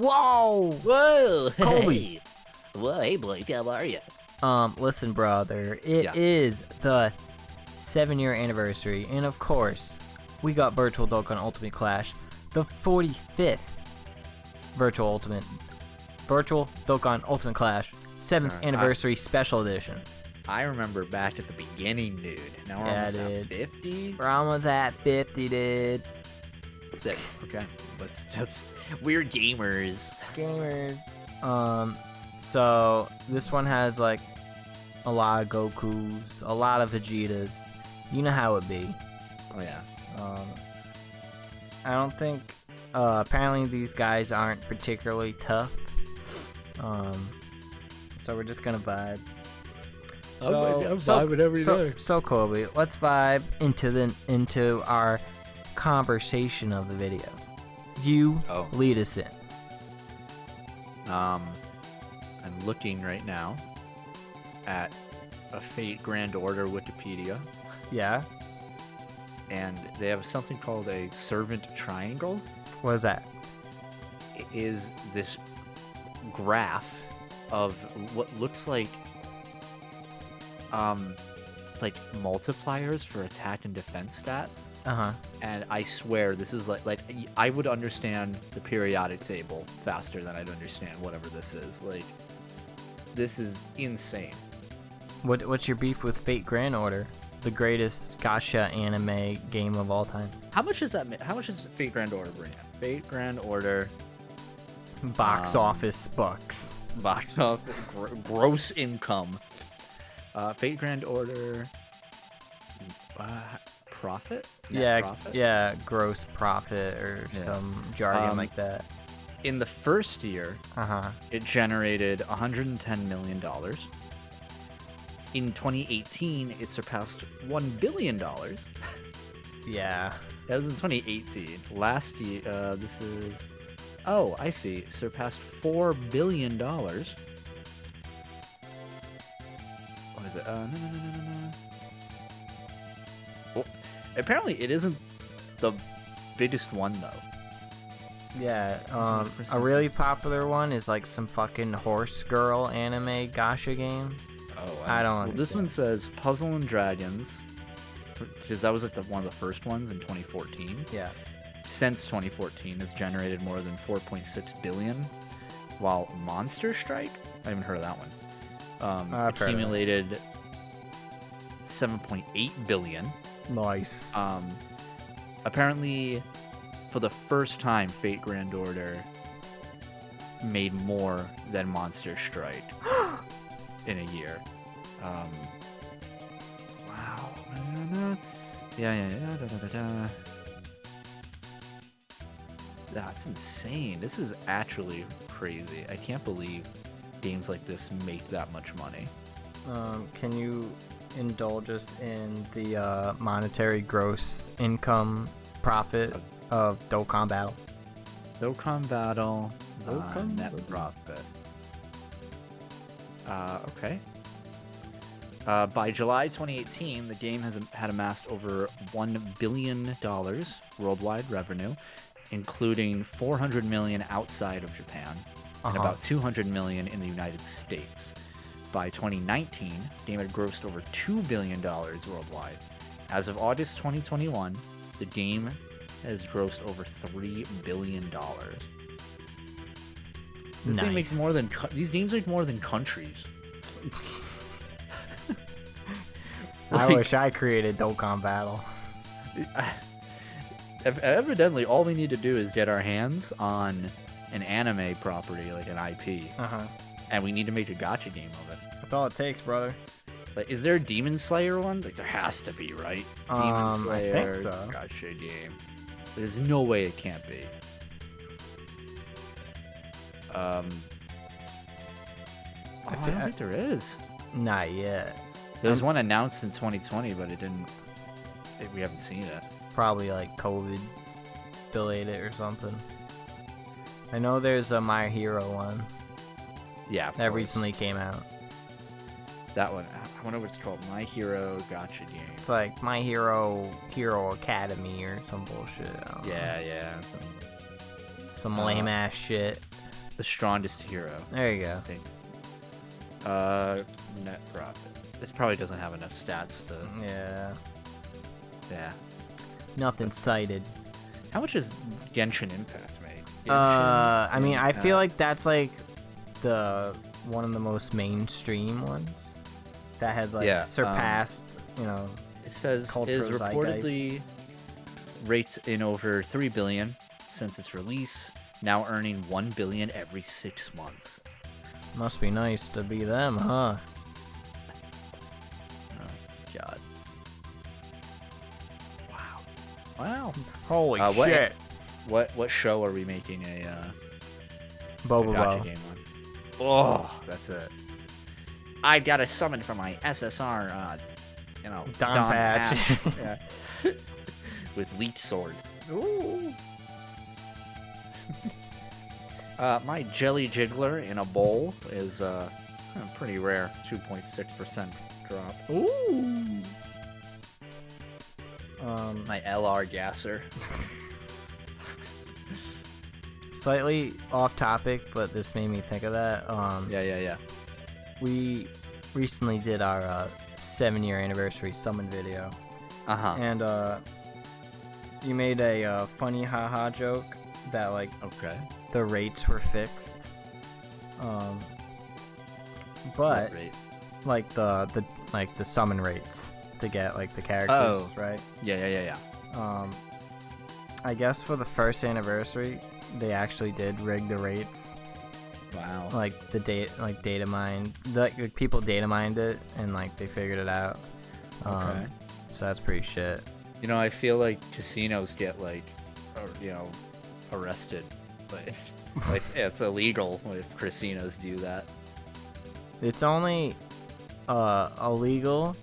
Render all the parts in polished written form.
Whoa! Whoa! Colby. Hey. Well, hey, Blake, how are you? Listen, brother. It is the 7-year anniversary, and of course, we got Virtual Dokkan Ultimate Clash, the 45th Virtual Dokkan Ultimate Clash, 7th anniversary special edition. I remember back at the beginning, dude. Now we're almost at 50. We're almost at 50, dude. Sick. Okay. Let's just... We're gamers. So this one has like a lot of Gokus, a lot of Vegetas. You know how it be. Oh yeah. I don't think. Apparently these guys aren't particularly tough. So we're just gonna vibe. I'm vibing every day. So Colby, let's vibe into our conversation of the video. You lead us in. I'm looking right now at a Fate Grand Order Wikipedia. Yeah. And they have something called a servant triangle. What is that? It is this graph of what looks like multipliers for attack and defense stats. And I swear this is like I would understand the periodic table faster than I'd understand whatever this is. Like, this is insane. What's your beef with Fate Grand Order, the greatest gacha anime game of all time? How much is that? How much does Fate Grand Order bring in? Fate Grand Order box office bucks. Box office gross income. Fate Grand Order profit? Profit? Yeah, gross profit or some jargon like that. In the first year, it generated $110 million. In 2018, it surpassed $1 billion. Yeah. That was in 2018. Last year, this is... Oh, I see. Surpassed $4 billion. What is it? No. Well, apparently, it isn't the biggest one, though. Yeah, a really popular one is like some fucking horse girl anime gacha game. Oh, I don't understand. This one says Puzzle and Dragons, because that was like one of the first ones in 2014. Yeah. Since 2014 has generated more than 4.6 billion, while Monster Strike, I haven't heard of that one, accumulated 7.8 billion. Nice. Apparently, for the first time, Fate Grand Order made more than Monster Strike in a year. Wow. Yeah. That's insane. This is actually crazy. I can't believe games like this make that much money. Can you indulge us in the monetary gross income profit of Dokkan Battle? Dokkan Battle. Net profit. Okay. By July 2018, the game had amassed over $1 billion worldwide revenue, including 400 million outside of Japan and about 200 million in the United States. By 2019, the game had grossed over $2 billion worldwide. As of August 2021, the game has grossed over $3 billion. This thing makes more than these games make more than countries. I wish I created Dokkan Battle. Evidently, all we need to do is get our hands on an anime property, like an IP, and we need to make a gacha game of it. That's all it takes, brother. Like, is there a Demon Slayer one? Like, there has to be, right? Demon Slayer, I think so. Gacha game. There's no way it can't be. I don't think there is. Not yet. There's one announced in 2020, but we haven't seen it. Probably like COVID delayed it or something. I know there's a My Hero one. Yeah, that recently came out. That one, I wonder what it's called. My Hero Gacha game. It's like My Hero Academy or some bullshit. I don't know. Yeah. Some lame ass shit. The strongest hero. There you I go. think. Net profit. This probably doesn't have enough stats to. Yeah. Yeah. Nothing cited. How much is Genshin Impact made? I mean, I feel like that's like one of the most mainstream ones that has like surpassed, It says cultural is reportedly rates in over 3 billion since its release, now earning 1 billion every 6 months. Must be nice to be them, huh? Oh God. Wow. Holy shit. What show are we making a Boba gacha game on? Oh, that's it. I got a summon for my SSR, Don Patch. Yeah. With leech sword. Ooh. My jelly jiggler in a bowl is pretty rare. 2.6% drop. Ooh. My LR gasser. Slightly off topic, but this made me think of that. Yeah. We recently did our 7-year anniversary summon video. And you made a funny haha joke that like Okay. the rates were fixed. But like the summon rates to get like the characters, right? Yeah. I guess for the first anniversary, they actually did rig the rates. Wow. Like data mined, like people data mined it and like they figured it out. Okay. So that's pretty shit. I feel like casinos get arrested, but like it's illegal if casinos do that. It's only illegal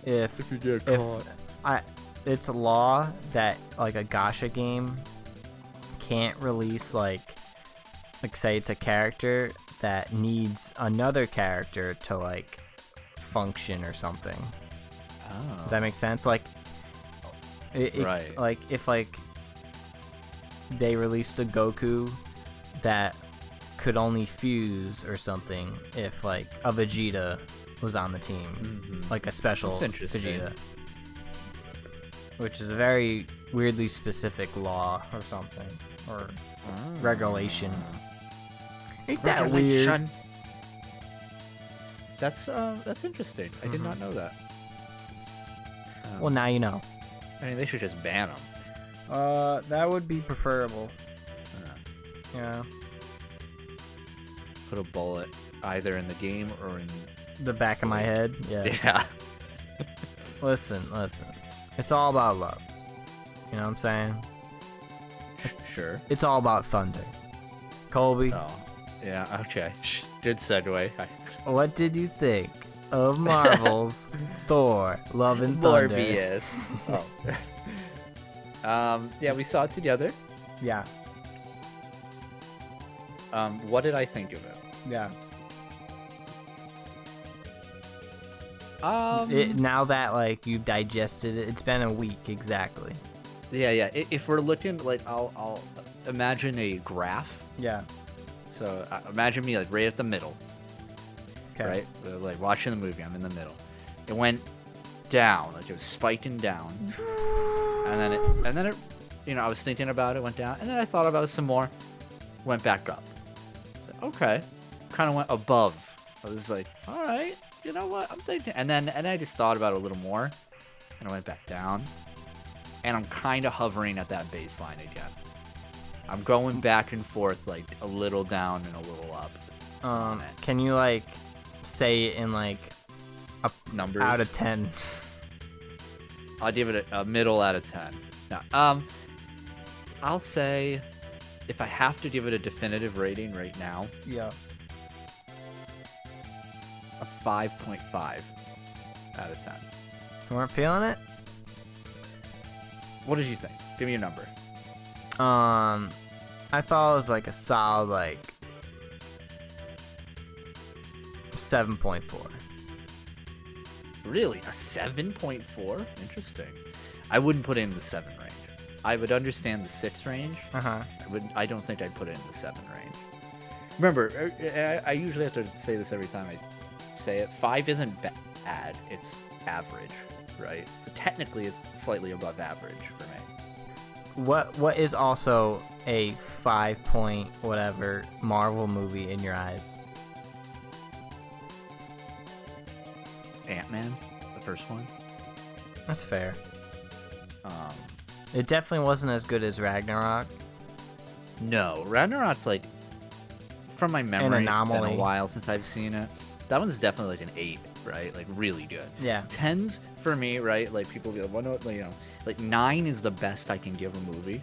if you get caught. It's a law that like a gacha game can't release like say it's a character that needs another character to like function or something. Oh. Does that make sense? Like right. Like if like they released a Goku that could only fuse or something if like a Vegeta was on the team, like a special Vegeta, which is a very weirdly specific law or something or regulation. Ain't that weird? That's interesting. I did not know that. Well, now you know. I mean, they should just ban them. That would be preferable. Yeah. Put a bullet either in the game or in the back of my head. Yeah. Yeah. Listen. It's all about love. You know what I'm saying? Sure. It's all about thunder. Colby. Oh. Yeah. Okay. Good segue. What did you think of Marvel's Thor: Love and Thunder? Morbius. Oh. Yeah, we saw it together. Yeah. What did I think of it? Yeah. Now that like you've digested it, it's been a week exactly. Yeah. If we're looking like, I'll imagine a graph. Yeah. So imagine me like right at the middle. Okay. Right, like watching the movie, I'm in the middle. It went down, like it was spiking down, and then it, I was thinking about it, went down, and then I thought about it some more, went back up. Okay, kind of went above. I was like, all right, you know what, I'm thinking, and I just thought about it a little more, and I went back down, and I'm kind of hovering at that baseline again. I'm going back and forth, like a little down and a little up. Can you like say it in like a numbers out of 10? I'll give it a middle out of 10. No, I'll say if I have to give it a definitive rating right now, yeah, a 5.5 out of 10. You weren't feeling it? What did you think? Give me a number. I thought it was like a solid like 7.4. Really? A 7.4? Interesting. I wouldn't put it in the 7 range. I would understand the 6 range. Uh-huh. I don't think I'd put it in the 7 range. Remember, I usually have to say this every time I say it. 5 isn't bad; it's average, right? So technically, it's slightly above average for me. What is also a 5 point whatever Marvel movie in your eyes? Ant-Man, the first one. That's fair. It definitely wasn't as good as Ragnarok. No, Ragnarok's like, from my memory, it's been anomaly. a while since I've seen it. That one's definitely like an 8, right? Like really good. Yeah. 10s for me, right? Like people be like, well, no, like 9 is the best I can give a movie.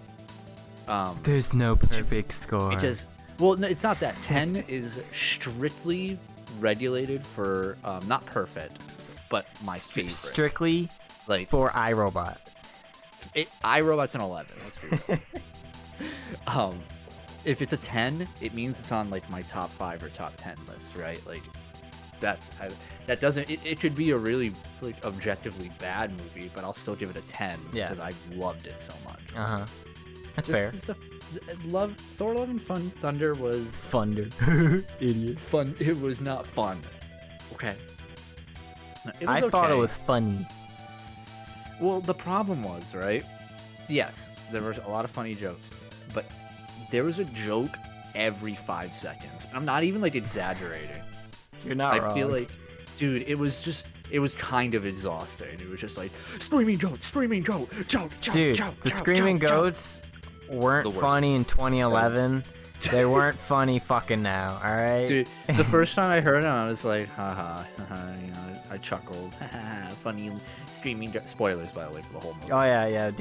There's no perfect score. It just, well, no, it's not that. 10 is strictly regulated for not perfect, but my favorite. Strictly Like for iRobot. iRobot's an 11. Let's be real. If it's a 10, it means it's on like my top 5 or top 10 list, right? Like that doesn't. It could be a really like objectively bad movie, but I'll still give it a 10 because I loved it so much. That's fair. Thor: Love and Thunder was Thunder. Idiot. fun. It was not fun. Okay. It was I thought it okay. was funny. Well, the problem was, right? Yes, there were a lot of funny jokes, but there was a joke every 5 seconds. And I'm not even like exaggerating. You're not wrong. I feel like, dude, it was kind of exhausting. It was just like screaming joke, joke. Dude, joke, the joke, screaming joke, goats weren't The worst. funny in 2011. They weren't funny fucking now, alright? Dude, the first time I heard it, I was like, haha, I chuckled. Funny screaming spoilers, by the way, for the whole movie. Oh yeah,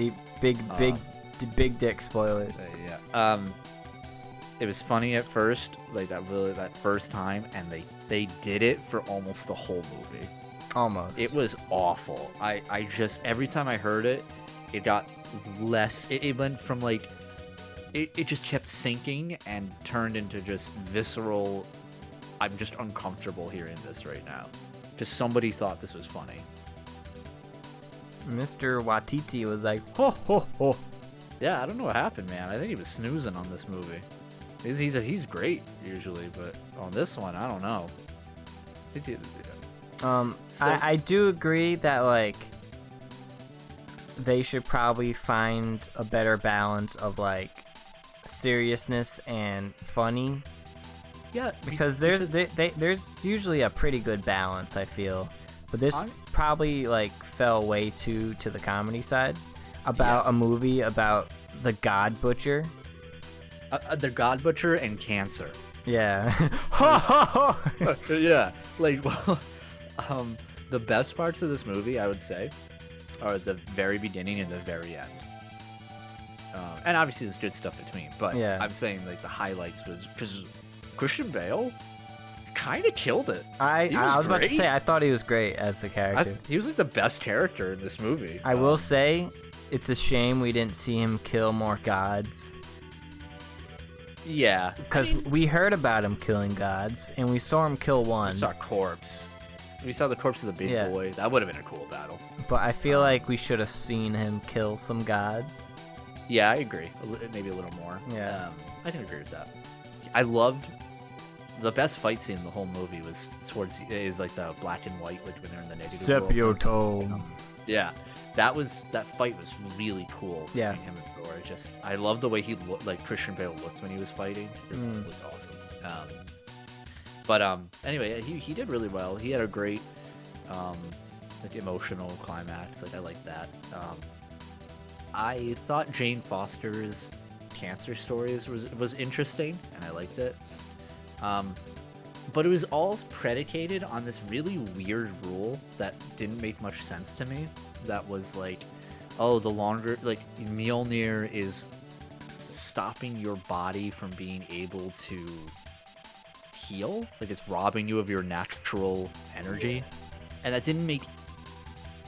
big dick spoilers. Yeah. It was funny at first, like that first time, and they did it for almost the whole movie. Almost. It was awful. I just, every time I heard it, it got less. It went from like, it just kept sinking and turned into just visceral. I'm just uncomfortable hearing this right now. Just somebody thought this was funny. Mr. Watiti was like, ho ho ho. Yeah, I don't know what happened, man. I think he was snoozing on this movie. He's great usually, but on this one, I don't know. I do agree that like they should probably find a better balance of like seriousness and funny. Yeah, Because there's usually a pretty good balance, I feel, but this probably like fell way too to the comedy side about a movie about the God Butcher. The God Butcher and cancer. Yeah. Yeah, like, well, the best parts of this movie, I would say, are the very beginning and the very end. And obviously there's good stuff between, but Yeah. I'm saying like the highlights was because Christian Bale kind of killed it. I was about to great. say I thought he was great as the character. He was like the best character in this movie. I will say it's a shame we didn't see him kill more gods. Yeah, Because we heard about him killing gods, and we saw him kill one. we saw a corpse. We saw the corpse of the big Yeah. boy. That would have been a cool battle. But I feel like we should have seen him kill some gods. Yeah, I agree. Maybe a little more. Yeah. I can agree with that. I loved the best fight scene in the whole movie was is like the black and white, like when they're in the negative world. Sepioto. Yeah, that fight was really cool between Yeah. him and Thor. I love the way he looked, like Christian Bale looked when he was fighting. This looked awesome. But anyway, he did really well. He had a great like emotional climax. Like I like that. I thought Jane Foster's cancer stories was interesting, and I liked it. But it was all predicated on this really weird rule that didn't make much sense to me. That was like, oh, the longer, like, Mjolnir is stopping your body from being able to heal. Like, it's robbing you of your natural energy. And that didn't make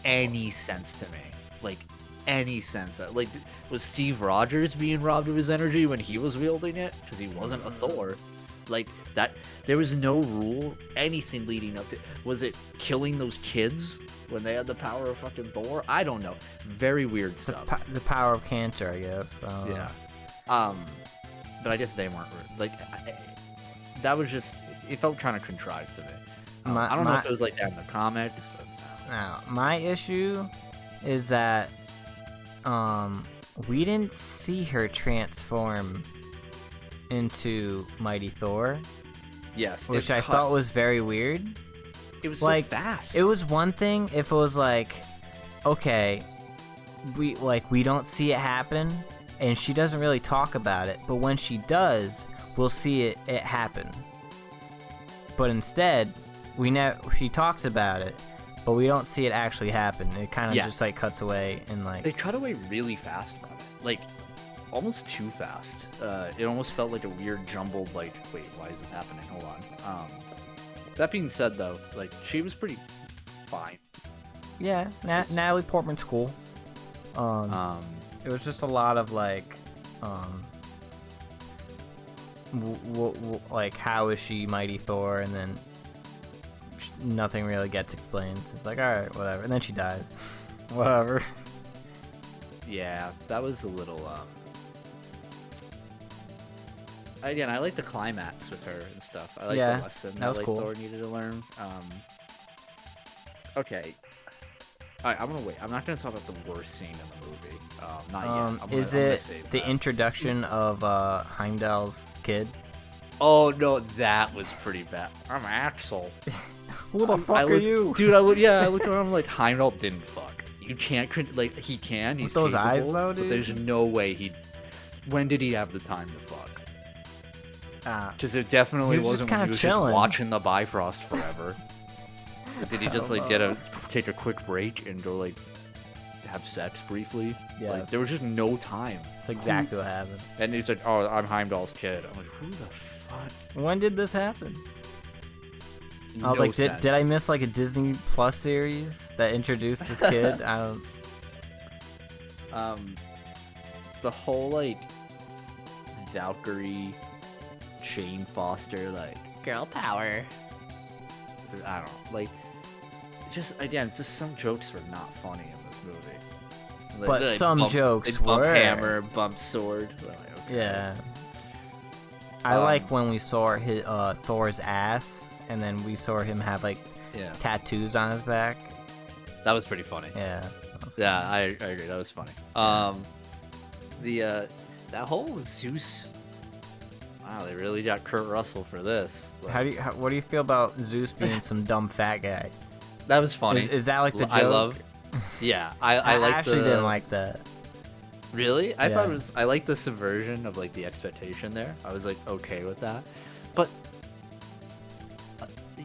any sense to me. Like, any sense. Like, was Steve Rogers being robbed of his energy when he was wielding it? Because he wasn't a Thor. Like, that, there was no rule, anything leading up to, was it killing those kids when they had the power of fucking Thor? I don't know. Very weird stuff. The power of cancer, I guess. Yeah. But I guess they weren't, like, that was just, it felt kind of contrived to me. I don't know if it was like that in the comics, but no. Now, my issue is that we didn't see her transform into Mighty Thor. Yes, which I thought was very weird. It was so fast. It was one thing if it was like, okay, we don't see it happen, and she doesn't really talk about it, but when she does, we'll see it happen. But instead, she talks about it, but we don't see it actually happen. It kind of just like cuts away and like they cut away really fast from it, like almost too fast. It almost felt like a weird jumbled like, wait, why is this happening? Hold on. That being said, though, like she was pretty fine. Yeah, Natalie Portman's cool. It was just a lot of like, like how is she Mighty Thor, and then nothing really gets explained. So it's like, all right, whatever, and then she dies. Whatever. Yeah, that was a little. Again, I like the climax with her and stuff. I like the lesson that like, cool. Thor needed to learn. Okay. All right, I'm gonna wait. I'm not gonna talk about the worst scene in the movie. Not yet. Is it the introduction of Heimdall's kid? Oh no, that was pretty bad. I'm Axel. Who the fuck are you, dude? I looked around. I'm like, Heimdall didn't fuck. You can't like he can. He's with those capable, eyes though, dude. But there's no way he. When did he have the time to fuck? Because it definitely wasn't when he was just watching the Bifrost forever. Did he just like take a quick break and go like have sex briefly? Yes. Like, there was just no time. That's exactly what happened. And he's like, "Oh, I'm Heimdall's kid." I'm like, "Who the fuck?" When did this happen? No I was like, sense. did I miss like a Disney Plus series that introduced this kid? I don't. The whole like Valkyrie, Jane Foster, like girl power. I don't know, like, just again, just some jokes were not funny in this movie. But some jokes were. Bump hammer, bump sword. Like, okay. Yeah. I like when we saw Thor's ass, and then we saw him have like tattoos on his back. That was pretty funny. Yeah. I agree. That was funny. That whole Zeus. Wow, they really got Kurt Russell for this. Like, what do you feel about Zeus being some dumb fat guy? That was funny. Is that like the joke? I love. Yeah, I like. Actually didn't like that. Really? I thought it was. I like the subversion of like the expectation there. I was like okay with that, but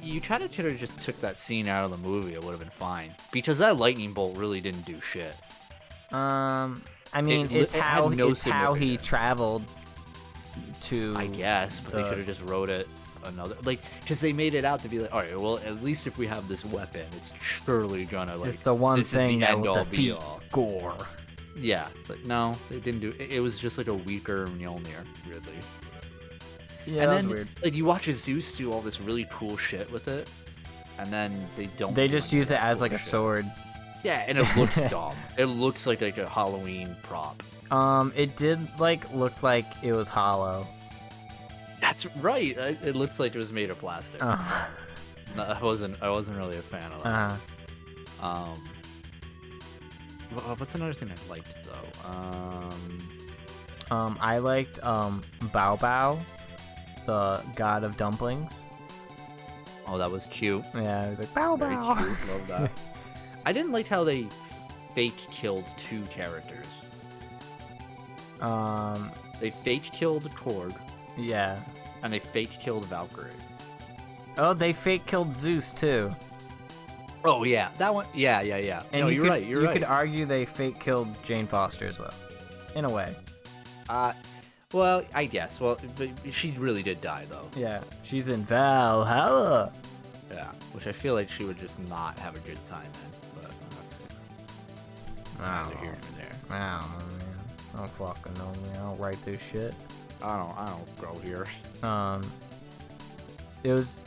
you kind of could have just took that scene out of the movie. It would have been fine because that lightning bolt really didn't do shit. I mean, it's how he traveled to. I guess, but they could have just wrote it another, like, because they made it out to be like, all right, well, at least if we have this weapon, it's surely gonna like. It's the one thing that will defeat Gore. Yeah, it's like no, they didn't do. It was just like a weaker Mjolnir, weirdly. Yeah, and that then was weird. Like you watch Zeus do all this really cool shit with it, and then they don't. They just use it as like a sword. Yeah, and it looks dumb. It looks like a Halloween prop. It did look like it was hollow. That's right. It looks like it was made of plastic. No, I wasn't really a fan of that. What's another thing I liked though? I liked Bao Bao, the god of dumplings. Oh, that was cute. Yeah, it was like Bao Bao. Very cute. Love that. I didn't like how they fake killed two characters. They fake killed Korg. Yeah. And they fake killed Valkyrie. Oh, they fake killed Zeus too. Oh yeah, that one. Yeah. And no, you're right. You could argue they fake killed Jane Foster as well, in a way. Well, I guess. Well, but she really did die though. Yeah, she's in Valhalla. Yeah, which I feel like she would just not have a good time in. But that's neither here nor there. I don't know, man. I don't fucking know, man. I don't write this shit. I don't grow here. It was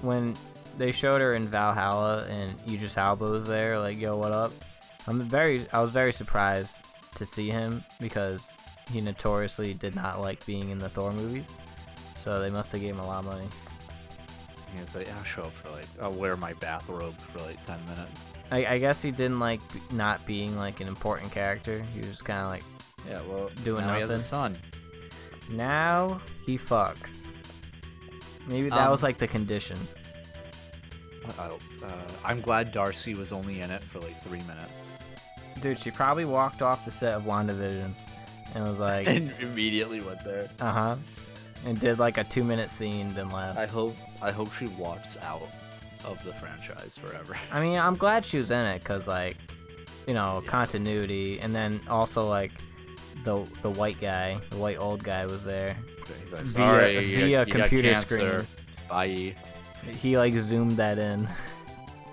when they showed her in Valhalla and Idris Elba was there, like, yo, what up? I was very surprised to see him because he notoriously did not like being in the Thor movies. so they must have gave him a lot of money. And it's like, I'll show up for like, I'll wear my bathrobe for like 10 minutes. I guess he didn't like not being like an important character. He was just kind of like Yeah, well, doing now nothing. he has a son. Now he fucks. Maybe that was like the condition. I'm glad Darcy was only in it for like 3 minutes. Dude, she probably walked off the set of WandaVision and was like, And immediately went there. And did like a 2-minute scene, then left. I hope she walks out of the franchise forever. I mean, I'm glad she was in it because, like, you know, continuity, and then also like the white guy, the white old guy was there via computer screen. Bye. He like zoomed that in.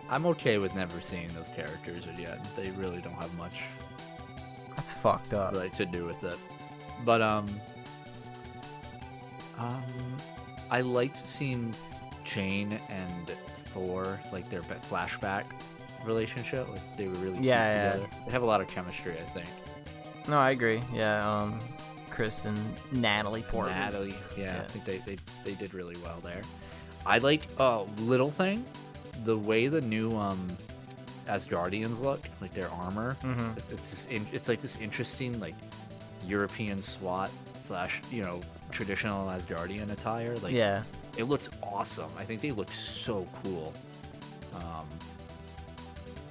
I'm okay with never seeing those characters again. They really don't have much That's fucked up. like to do with it. But I liked seeing Jane and Thor, like their flashback relationship. Like they were really cute together. They have a lot of chemistry, I think. No, I agree. Yeah, Chris and Natalie Portman. Yeah, I think they did really well there. I like little thing, the way the new Asgardians look, like their armor. Mm-hmm. It's like this interesting like European SWAT / traditional Asgardian attire. Like Yeah. it looks awesome. I think they look so cool.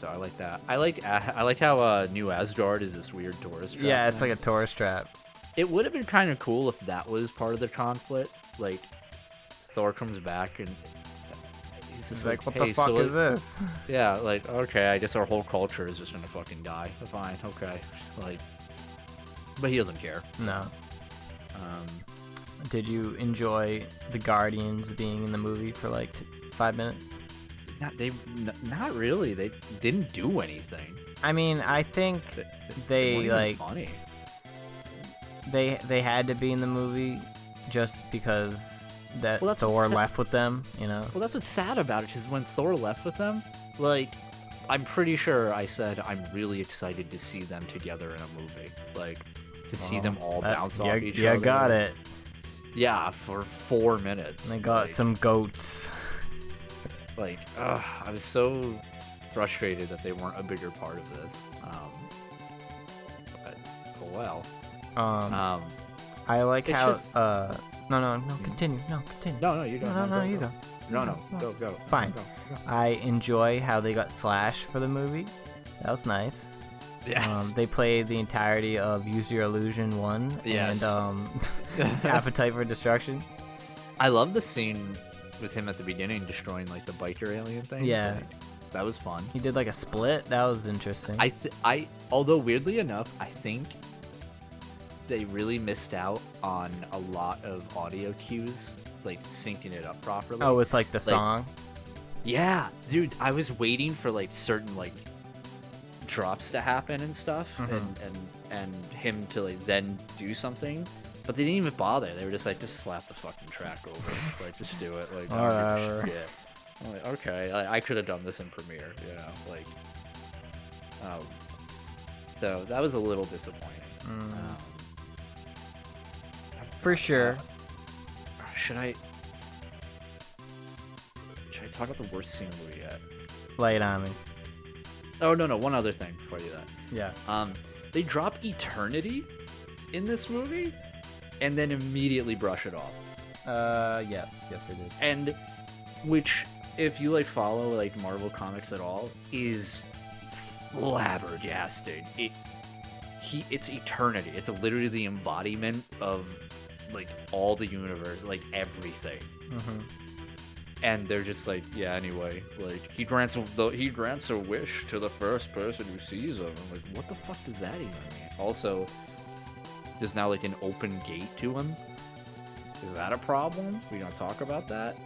So I like that. I like how New Asgard is this weird tourist trap. Yeah, it's thing. like a tourist trap. It would have been kind of cool if that was part of the conflict. Like Thor comes back and he's just Like, what hey, the fuck so is this? Yeah, like okay, I guess our whole culture is just gonna fucking die. Fine, okay. Like, but he doesn't care. No. Um, Did you enjoy the Guardians being in the movie for like 5 minutes? not really. They didn't do anything. I mean, I think They weren't even like funny. they had to be in the movie just because Well, that's Thor what's left with them, you know. Well, that's what's sad about it, because when Thor left with them, like, I'm pretty sure I said I'm really excited to see them together in a movie. Like, to see them all bounce off each other. Yeah, got it. Yeah, for 4 minutes. They got like, some goats. Like, I was so frustrated that they weren't a bigger part of this. But, oh well. I like it's how just- no, continue. No, continue. No, you go. No, you go. No, go. Fine. Go. I enjoy how they got Slash for the movie. That was nice. Yeah. They played the entirety of Use Your Illusion 1 Yes. and Appetite for Destruction. I love the scene with him at the beginning destroying like the biker alien thing. Yeah. Like, that was fun. He did like a split. That was interesting. I although weirdly enough, I think they really missed out on a lot of audio cues, like syncing it up properly. Oh, with like the song. Yeah, dude, I was waiting for like certain like drops to happen and stuff, and him to like then do something, but they didn't even bother. They were just like, just slap the fucking track over, like just do it. Like, I don't give a shit. I'm like, okay, I could have done this in Premiere, you know, like. So that was a little disappointing. For sure. Should I talk about the worst scene in the movie yet? Lay it on me. Oh no, one other thing before you do that. Yeah. They drop eternity in this movie, and then immediately brush it off. Yes they did. And which, if you like follow like Marvel comics at all, is flabbergasted. It's eternity. It's literally the embodiment of like all the universe, like everything. And they're just like, yeah, anyway, like he grants a wish to the first person who sees him. I'm like, what the fuck does that even mean? Also, there's now like an open gate to him. Is that a problem? We don't talk about that.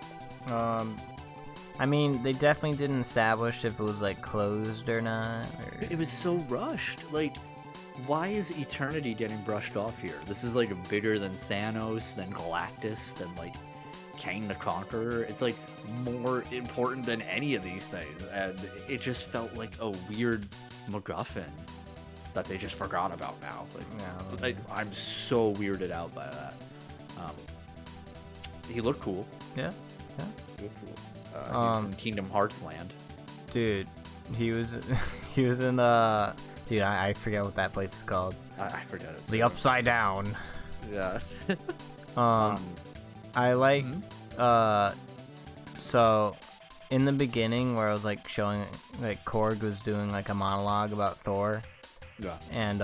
I mean, they definitely didn't establish if it was like closed or not. Or... It was so rushed. Like, why is eternity getting brushed off here? This is like bigger than Thanos, than Galactus, than like Kang the Conqueror. It's like more important than any of these things, and it just felt like a weird MacGuffin that they just forgot about now. Like, I'm so weirded out by that. He looked cool. Yeah. He looked cool. He was in Kingdom Hearts land. Dude, he was he was in dude, I forget what that place is called. I forget it. The Upside Down. Yeah. I like so in the beginning where I was like showing like Korg was doing like a monologue about Thor. Yeah. And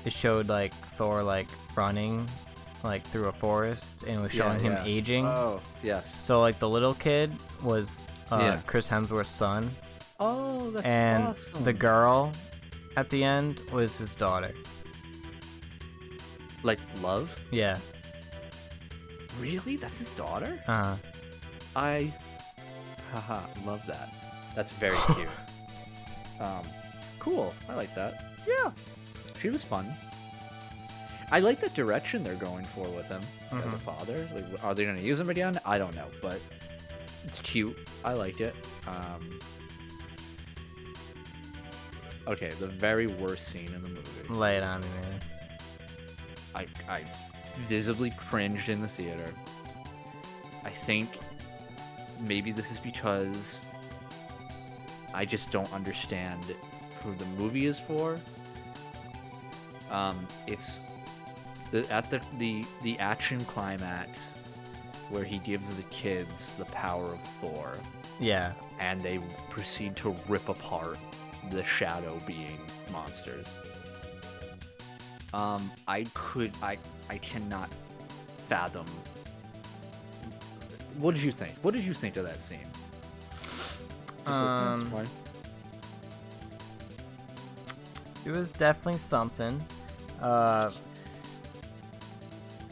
it showed like Thor like running like through a forest and it was showing him aging. Oh, yes. So like the little kid was Chris Hemsworth's son. Oh, that's awesome. And the girl at the end was his daughter. Like Love? Yeah. Really? That's his daughter? Uh-huh. I love that. That's very cute. Cool. I like that. Yeah. She was fun. I like the direction they're going for with him as a father. Like, are they going to use him again? I don't know, but it's cute. I liked it. Okay, the very worst scene in the movie. Lay it on me, man. I visibly cringed in the theater. I think maybe this is because I just don't understand who the movie is for. It's the action climax where he gives the kids the power of Thor. Yeah. And they proceed to rip apart the shadow being monsters. I cannot fathom. What did you think? What did you think of that scene? It was definitely something.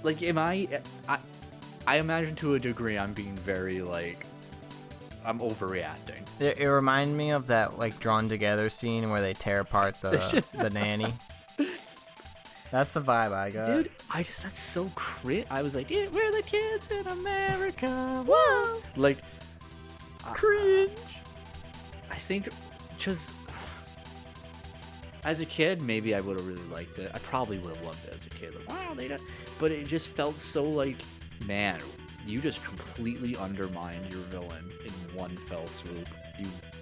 Like, I imagine to a degree I'm being very, like, I'm overreacting. It reminded me of that, like, drawn together scene where they tear apart the nanny. That's the vibe I got. Dude, that's so cringe. I was like, yeah, we're the kids in America. Whoa! Like, cringe. I think just as a kid, maybe I would have really liked it. I probably would have loved it as a kid. Like, wow, they don't. But it just felt so like, man, you just completely undermined your villain in one fell swoop.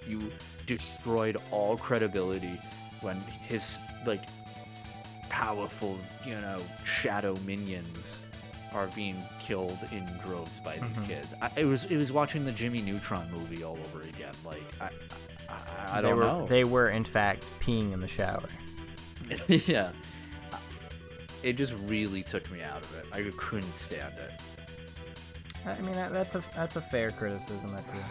You destroyed all credibility when his like powerful, shadow minions are being killed in droves by these kids. It was watching the Jimmy Neutron movie all over again. Like I don't know. They were in fact peeing in the shower. Yeah. It just really took me out of it. I couldn't stand it. I mean that's a fair criticism, I feel.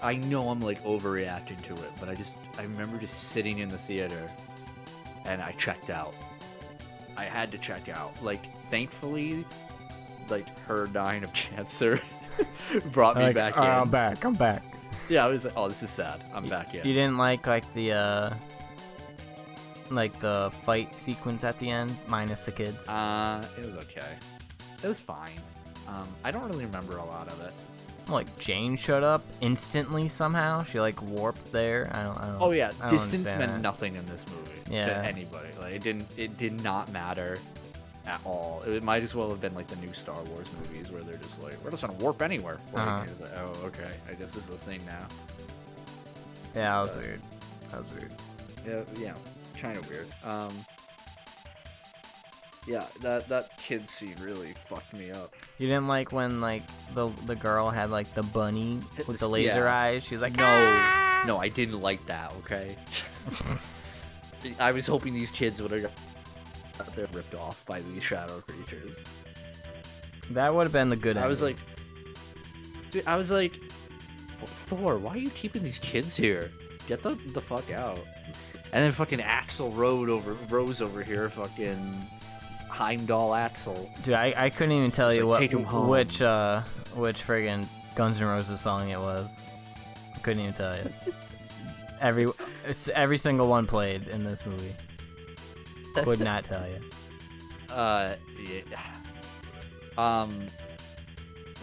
I know I'm like overreacting to it, but I remember just sitting in the theater and I checked out. I had to check out. Like, thankfully, like, her dying of cancer brought me back in. I'm back. Yeah, I was like, oh, this is sad. I'm back in. You didn't like the fight sequence at the end, minus the kids? It was okay. It was fine. I don't really remember a lot of it. Like, Jane showed up instantly somehow. She, like, warped there. I don't. Oh, yeah. I don't Distance meant that. Nothing in this movie to anybody. Like, it did not matter at all. It might as well have been, like, the new Star Wars movies where they're just like, we're just gonna warp anywhere. Like, it's like, oh, okay. I guess this is a thing now. Yeah, that was weird. Yeah, kind of weird. Yeah, that kid scene really fucked me up. You didn't like when like the girl had like the bunny with the laser eyes? She was like, no, I didn't like that. Okay. I was hoping these kids would have got their ripped off by these shadow creatures. That would have been the good. I was like, dude, Thor, why are you keeping these kids here? Get the fuck out. And then fucking Axel Rose over here, fucking Heimdall Axel. Dude, I couldn't even tell you like, which friggin' Guns N' Roses song it was. I couldn't even tell you. Every single one played in this movie. Would not tell you. Yeah.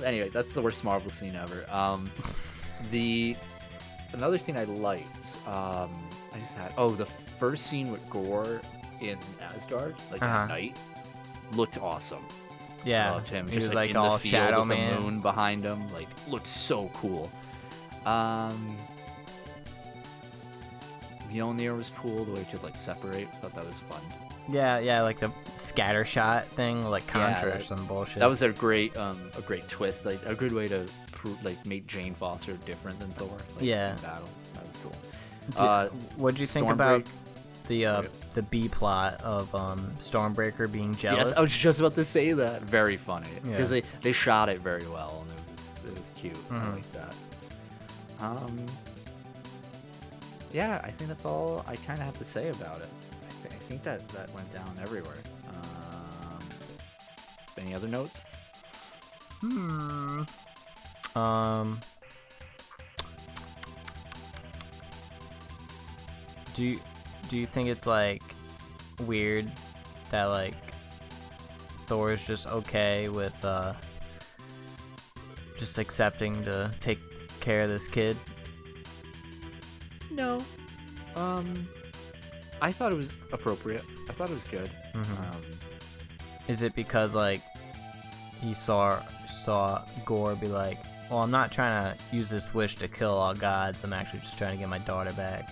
Anyway, that's the worst Marvel scene ever. Another thing I liked, the first scene with Gore in Asgard, like at night, looked awesome. Yeah, loved him. he Just was, like like, in all the field Shadow with Man. the moon behind him, like looked so cool. Mjolnir was cool. The way he could like separate, I thought that was fun. Yeah, like the scatter shot thing, like Contra or some bullshit. That was a great twist, like a good way to make Jane Foster different than Thor. Like, Yeah. in battle. That was cool. What'd you think about the B plot of Stormbreaker being jealous? Yes, I was just about to say that. Very funny because Yeah. they shot it very well and it was cute. I like that. Yeah, I think that's all I kind of have to say about it. I think that went down everywhere. Any other notes? Do you think it's like weird that like Thor is just okay with just accepting to take care of this kid? No. I thought it was appropriate. I thought it was good. Is it because like he saw Gore be like, well, I'm not trying to use this wish to kill all gods, I'm actually just trying to get my daughter back,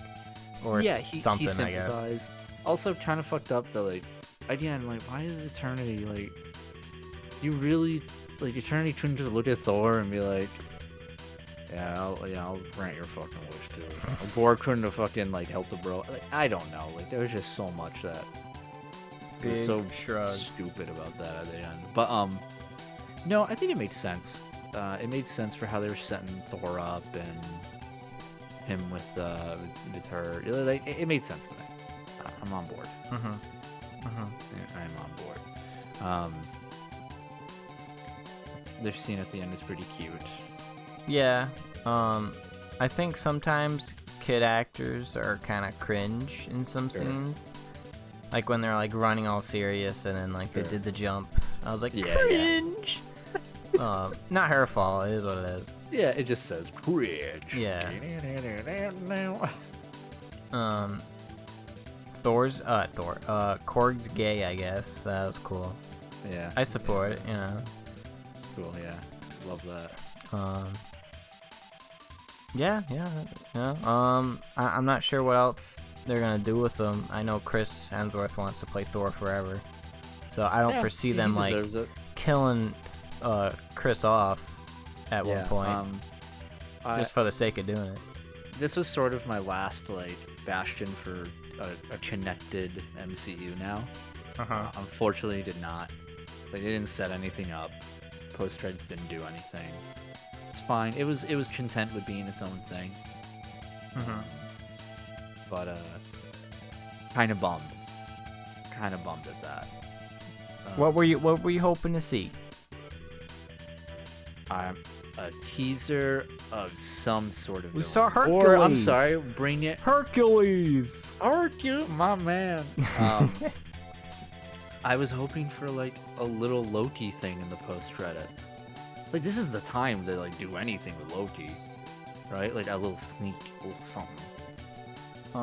or something, he I guess. sympathized. Also kind of fucked up that like again, like why is Eternity like you really like Eternity couldn't just look at Thor and be like, yeah, I'll grant your fucking wish too. Gore couldn't have fucking like helped the bro. Like I don't know. Like there was just so much that was so stupid about that at the end. But no, I think it made sense. It made sense for how they were setting Thor up and him with her. Like it made sense to me. I'm on board. I'm on board. Their scene at the end is pretty cute. Yeah, I think sometimes kid actors are kind of cringe in some scenes. Like when they're like running all serious and then like they did the jump. I was like, cringe! Not her fault, it is what it is. Yeah, it just says cringe. Yeah. Korg's gay, I guess. That was cool. Yeah. I support it, you know. Cool, yeah. Love that. Yeah. I'm not sure what else they're gonna do with them. I know Chris Hemsworth wants to play Thor forever, so I don't foresee them like killing Chris off at one point, just for the sake of doing it. This was sort of my last like bastion for a connected MCU now. Unfortunately, did not. Like, they didn't set anything up. Post credits didn't do anything. It's fine. It was content with being its own thing. But kind of bummed. Kind of bummed at that. What were you hoping to see? A teaser of some sort of. We saw Hercules. Or I'm sorry, bring it. Hercules, my man. I was hoping for like a little Loki thing in the post credits. Like this is the time to like do anything with Loki, right? Like a little sneak, a little something.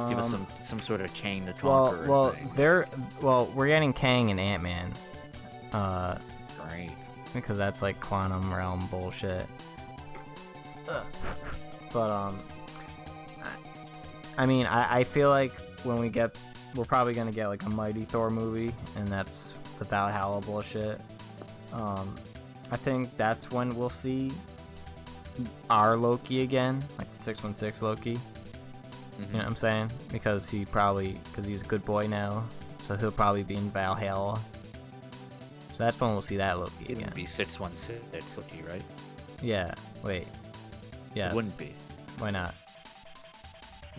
Give us some sort of Kang the Conqueror thing. We're getting Kang and Ant-Man. Great. Because that's like quantum realm bullshit. But I mean, I feel like when we're probably gonna get like a Mighty Thor movie, and that's the Valhalla bullshit. I think that's when we'll see our Loki again, like the 616 Loki. You know what I'm saying? Because he's a good boy now, so he'll probably be in Valhalla. So that's when we'll see that Loki again. It would be 616 Loki, right? Yeah. Wait. Yes. It wouldn't be. Why not?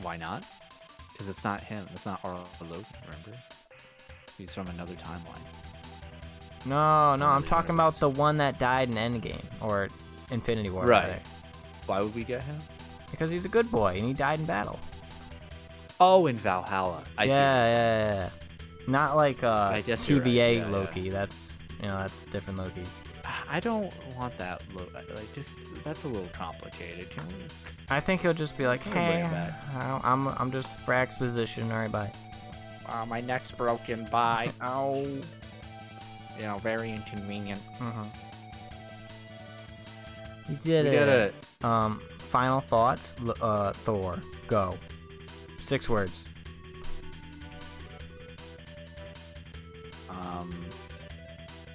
Why not? Because it's not him. It's not our Loki, remember? He's from another timeline. No, I'm talking about the one that died in Endgame, or Infinity War. Right. Rather. Why would we get him? Because he's a good boy, and he died in battle. Oh, in Valhalla. I see. Yeah. Not like I guess you're TVA right. Yeah, Loki. Yeah. That's different Loki. I don't want that. Like, just that's a little complicated. Can we? I think he'll just be like, Can we bring hey, it back? I'm just for exposition. All right, bye. My neck's broken. Bye. Ow. very inconvenient. Mm-hmm. You did We it. did it. Final thoughts. Thor. Go. 6 words.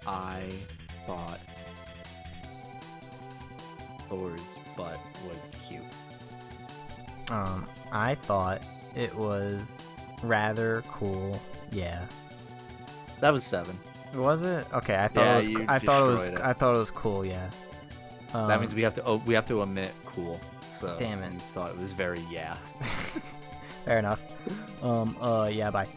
I thought Thor's butt was cute. I thought it was rather cool. Yeah. That was 7. Was it? Okay, I thought Yeah, it was. you I thought it was. destroyed it. I thought it was cool. Yeah. That means we have to omit cool. So Damn it. you thought it was very yeah. Fair enough. Yeah. Bye.